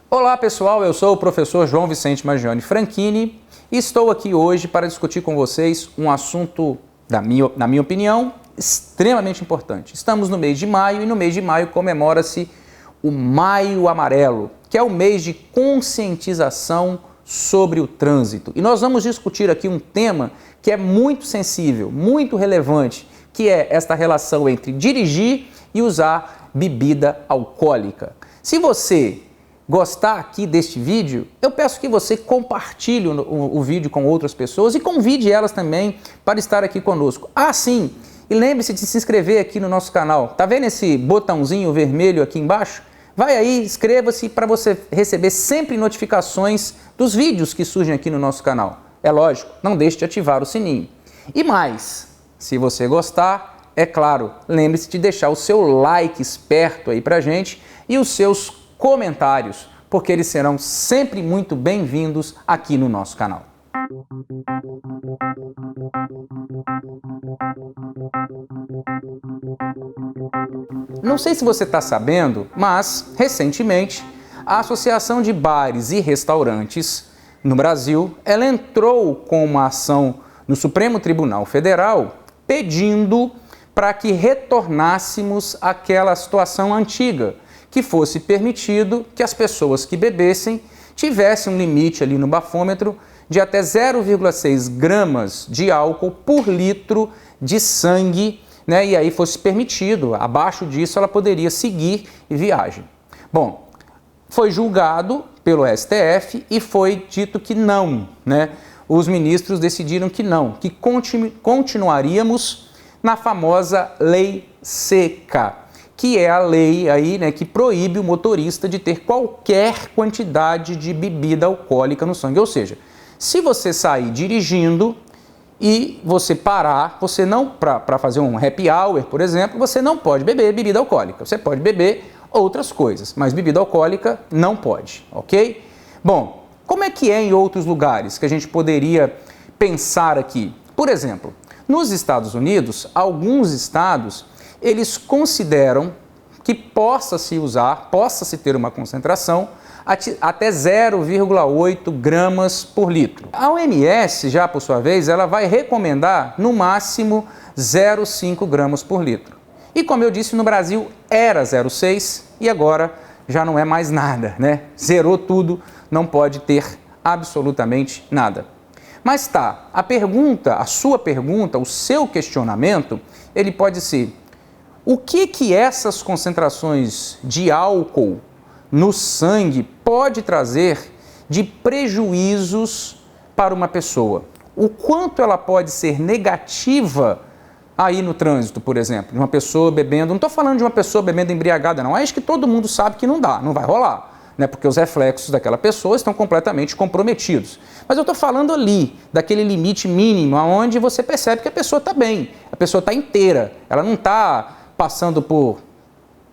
Olá pessoal, eu sou o professor João Vicente Maggioni Franchini e estou aqui hoje para discutir com vocês um assunto, na minha opinião, extremamente importante. Estamos no mês de maio e no mês de maio comemora-se o Maio Amarelo, que é o mês de conscientização sobre o trânsito. E nós vamos discutir aqui um tema que é muito sensível, muito relevante, que é esta relação entre dirigir e usar bebida alcoólica. Se você gostar aqui deste vídeo, eu peço que você compartilhe o vídeo com outras pessoas e convide elas também para estar aqui conosco. Ah, sim! E lembre-se de se inscrever aqui no nosso canal. Tá vendo esse botãozinho vermelho aqui embaixo? Vai aí, inscreva-se para você receber sempre notificações dos vídeos que surgem aqui no nosso canal. É lógico, não deixe de ativar o sininho. E mais, se você gostar, é claro, lembre-se de deixar o seu like esperto aí pra gente e os seus comentários, porque eles serão sempre muito bem-vindos aqui no nosso canal. Não sei se você está sabendo, mas recentemente a Associação de Bares e Restaurantes no Brasil, ela entrou com uma ação no Supremo Tribunal Federal pedindo para que retornássemos àquela situação antiga, que fosse permitido que as pessoas que bebessem tivessem um limite ali no bafômetro de até 0,6 gramas de álcool por litro de sangue, né? E aí fosse permitido, abaixo disso ela poderia seguir viagem. Bom, foi julgado pelo STF e foi dito que não, né? Os ministros decidiram que não, que continuaríamos na famosa Lei Seca, que é a lei aí, né, que proíbe o motorista de ter qualquer quantidade de bebida alcoólica no sangue. Ou seja, se você sair dirigindo e você parar, você não, para fazer um happy hour, por exemplo, você não pode beber bebida alcoólica. Você pode beber outras coisas, mas bebida alcoólica não pode, ok? Bom, como é que é em outros lugares que a gente poderia pensar aqui? Por exemplo, nos Estados Unidos, alguns estados eles consideram que possa-se ter uma concentração até 0,8 gramas por litro. A OMS, já por sua vez, ela vai recomendar no máximo 0,5 gramas por litro. E como eu disse, no Brasil era 0,6 e agora já não é mais nada, né? Zerou tudo, não pode ter absolutamente nada. Mas tá, a sua pergunta, o seu questionamento, ele pode ser: o que essas concentrações de álcool no sangue pode trazer de prejuízos para uma pessoa? O quanto ela pode ser negativa aí no trânsito, por exemplo, de uma pessoa bebendo, não estou falando de uma pessoa bebendo embriagada não, acho que todo mundo sabe que não dá, não vai rolar, né? Porque os reflexos daquela pessoa estão completamente comprometidos. Mas eu estou falando ali, daquele limite mínimo, onde você percebe que a pessoa está bem, a pessoa está inteira, ela não está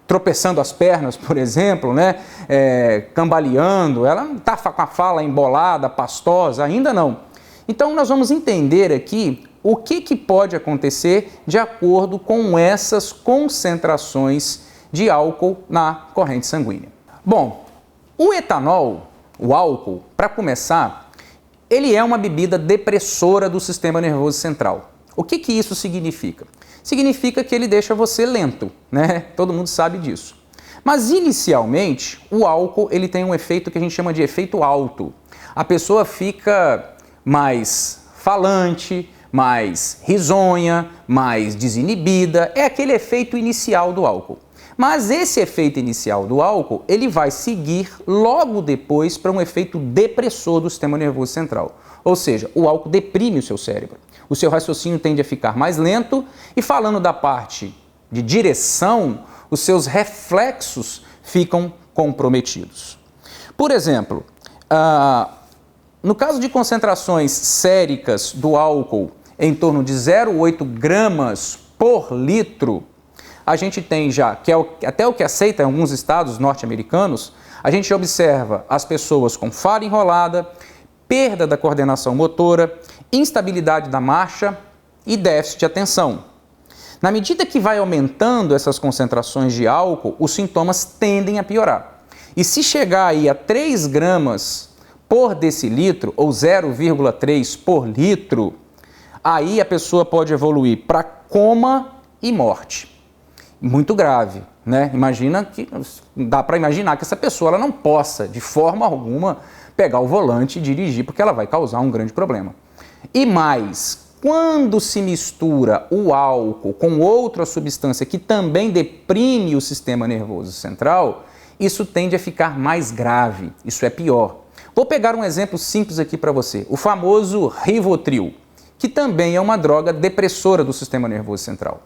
tropeçando as pernas, por exemplo, né? Cambaleando, ela não está com a fala embolada, pastosa, ainda não. Então nós vamos entender aqui o que pode acontecer de acordo com essas concentrações de álcool na corrente sanguínea. Bom, o etanol, o álcool, para começar, ele é uma bebida depressora do sistema nervoso central. O que isso significa? Significa que ele deixa você lento, né? Todo mundo sabe disso. Mas inicialmente, o álcool ele tem um efeito que a gente chama de efeito alto. A pessoa fica mais falante, mais risonha, mais desinibida. É aquele efeito inicial do álcool. Mas esse efeito inicial do álcool, ele vai seguir logo depois para um efeito depressor do sistema nervoso central. Ou seja, o álcool deprime o seu cérebro. O seu raciocínio tende a ficar mais lento e, falando da parte de direção, os seus reflexos ficam comprometidos. Por exemplo, no caso de concentrações séricas do álcool em torno de 0,8 gramas por litro, a gente tem já, que é até o que aceita em alguns estados norte-americanos, a gente observa as pessoas com fala enrolada, perda da coordenação motora, instabilidade da marcha e déficit de atenção. Na medida que vai aumentando essas concentrações de álcool, os sintomas tendem a piorar. E se chegar aí a 3 gramas por decilitro, ou 0,3 por litro, aí a pessoa pode evoluir para coma e morte. Muito grave, né? Dá para imaginar que essa pessoa ela não possa, de forma alguma, pegar o volante e dirigir, porque ela vai causar um grande problema. E mais, quando se mistura o álcool com outra substância que também deprime o sistema nervoso central, isso tende a ficar mais grave, isso é pior. Vou pegar um exemplo simples aqui para você, o famoso Rivotril, que também é uma droga depressora do sistema nervoso central.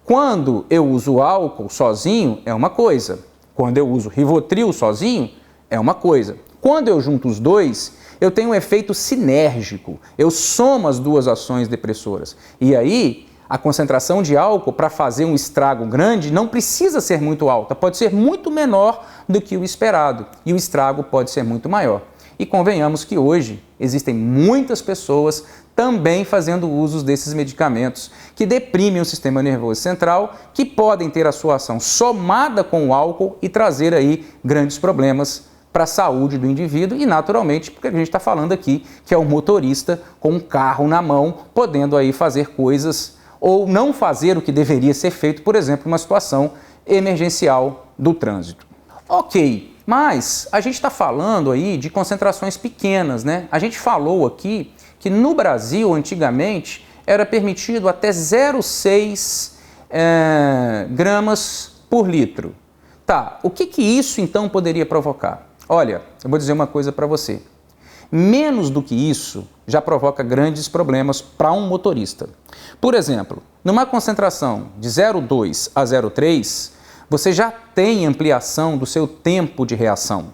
Quando eu uso álcool sozinho, é uma coisa. Quando eu uso Rivotril sozinho, é uma coisa. Quando eu junto os dois, eu tenho um efeito sinérgico. Eu somo as duas ações depressoras. E aí, a concentração de álcool para fazer um estrago grande não precisa ser muito alta, pode ser muito menor do que o esperado. E o estrago pode ser muito maior. E convenhamos que hoje existem muitas pessoas também fazendo uso desses medicamentos que deprimem o sistema nervoso central, que podem ter a sua ação somada com o álcool e trazer aí grandes problemas para a saúde do indivíduo e, naturalmente, porque a gente está falando aqui que é um motorista com um carro na mão, podendo aí fazer coisas ou não fazer o que deveria ser feito, por exemplo, uma situação emergencial do trânsito. Ok, mas a gente está falando aí de concentrações pequenas, né? A gente falou aqui que no Brasil, antigamente, era permitido até 0,6 gramas por litro. Tá, o que isso então poderia provocar? Olha, eu vou dizer uma coisa para você. Menos do que isso já provoca grandes problemas para um motorista. Por exemplo, numa concentração de 0,2 a 0,3, você já tem ampliação do seu tempo de reação.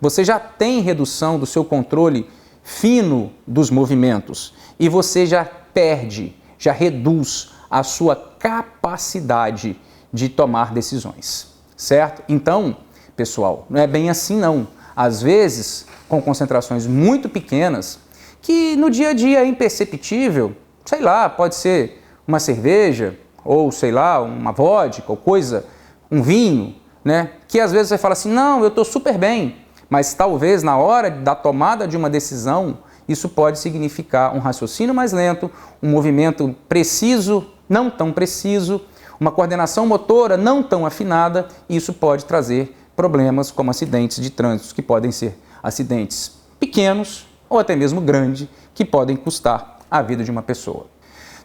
Você já tem redução do seu controle fino dos movimentos e você já perde, já reduz a sua capacidade de tomar decisões, certo? Então, pessoal, não é bem assim não. Às vezes, com concentrações muito pequenas, que no dia a dia é imperceptível, sei lá, pode ser uma cerveja, ou sei lá, uma vodka, ou coisa, um vinho, né? Que às vezes você fala assim, não, eu estou super bem, mas talvez na hora da tomada de uma decisão, isso pode significar um raciocínio mais lento, um movimento preciso, não tão preciso, uma coordenação motora não tão afinada, e isso pode trazer problemas como acidentes de trânsito, que podem ser acidentes pequenos ou até mesmo grandes, que podem custar a vida de uma pessoa.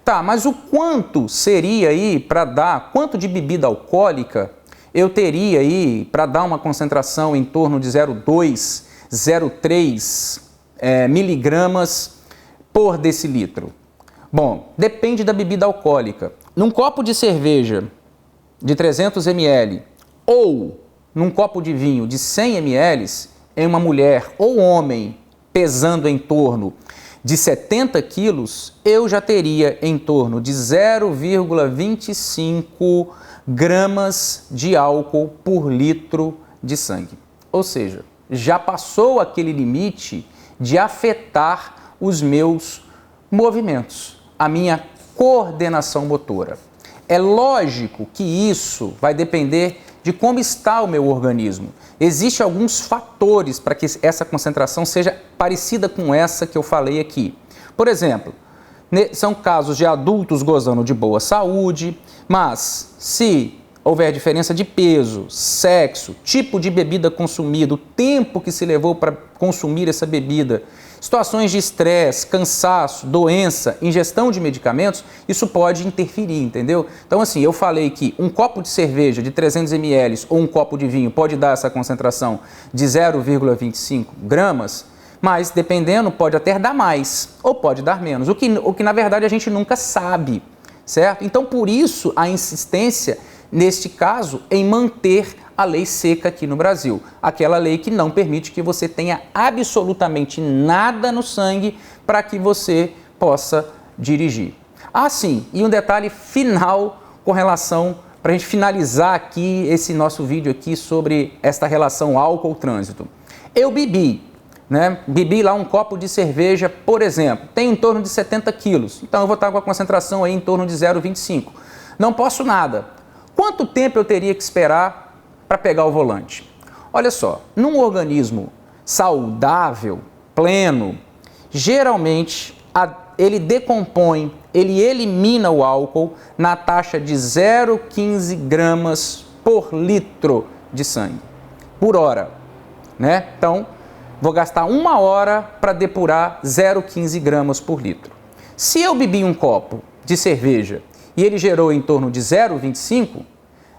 Tá, mas o quanto seria aí para dar, quanto de bebida alcoólica eu teria aí para dar uma concentração em torno de 0,2, 0,3 miligramas por decilitro? Bom, depende da bebida alcoólica. Num copo de cerveja de 300 ml ou num copo de vinho de 100 ml, em uma mulher ou homem pesando em torno de 70 quilos, eu já teria em torno de 0,25 gramas de álcool por litro de sangue. Ou seja, já passou aquele limite de afetar os meus movimentos, a minha coordenação motora. É lógico que isso vai depender de como está o meu organismo. Existem alguns fatores para que essa concentração seja parecida com essa que eu falei aqui. Por exemplo, são casos de adultos gozando de boa saúde, mas se houver diferença de peso, sexo, tipo de bebida consumida, o tempo que se levou para consumir essa bebida, situações de estresse, cansaço, doença, ingestão de medicamentos, isso pode interferir, entendeu? Então, assim, eu falei que um copo de cerveja de 300 ml ou um copo de vinho pode dar essa concentração de 0,25 gramas, mas, dependendo, pode até dar mais ou pode dar menos, o que na verdade a gente nunca sabe, certo? Então, por isso, a insistência, neste caso, em manter a lei seca aqui no Brasil. Aquela lei que não permite que você tenha absolutamente nada no sangue para que você possa dirigir. Ah, sim, e um detalhe final com relação, para a gente finalizar aqui esse nosso vídeo aqui sobre esta relação álcool-trânsito. Eu bebi, né? Bebi lá um copo de cerveja, por exemplo, tem em torno de 70 quilos, então eu vou estar com a concentração aí em torno de 0,25. Não posso nada. Quanto tempo eu teria que esperar para pegar o volante? Olha só, num organismo saudável, pleno, geralmente ele decompõe, ele elimina o álcool na taxa de 0,15 gramas por litro de sangue, por hora, né? Então, vou gastar 1 hora para depurar 0,15 gramas por litro. Se eu bebi um copo de cerveja e ele gerou em torno de 0,25,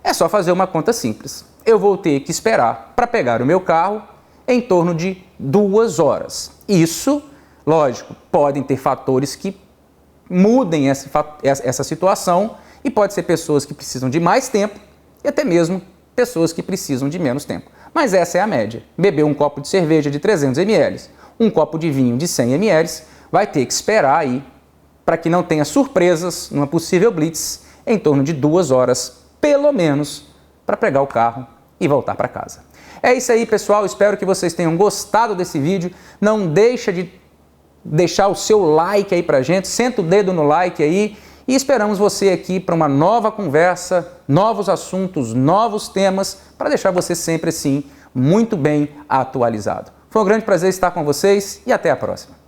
é só fazer uma conta simples. Eu vou ter que esperar para pegar o meu carro em torno de 2 horas. Isso, lógico, podem ter fatores que mudem essa situação e pode ser pessoas que precisam de mais tempo e até mesmo pessoas que precisam de menos tempo. Mas essa é a média. Beber um copo de cerveja de 300 ml, um copo de vinho de 100 ml, vai ter que esperar aí para que não tenha surpresas numa possível blitz em torno de 2 horas, pelo menos, para pegar o carro e voltar para casa. É isso aí, pessoal. Espero que vocês tenham gostado desse vídeo. Não deixa de deixar o seu like aí pra gente, senta o dedo no like aí e esperamos você aqui para uma nova conversa, novos assuntos, novos temas, para deixar você sempre assim muito bem atualizado. Foi um grande prazer estar com vocês e até a próxima.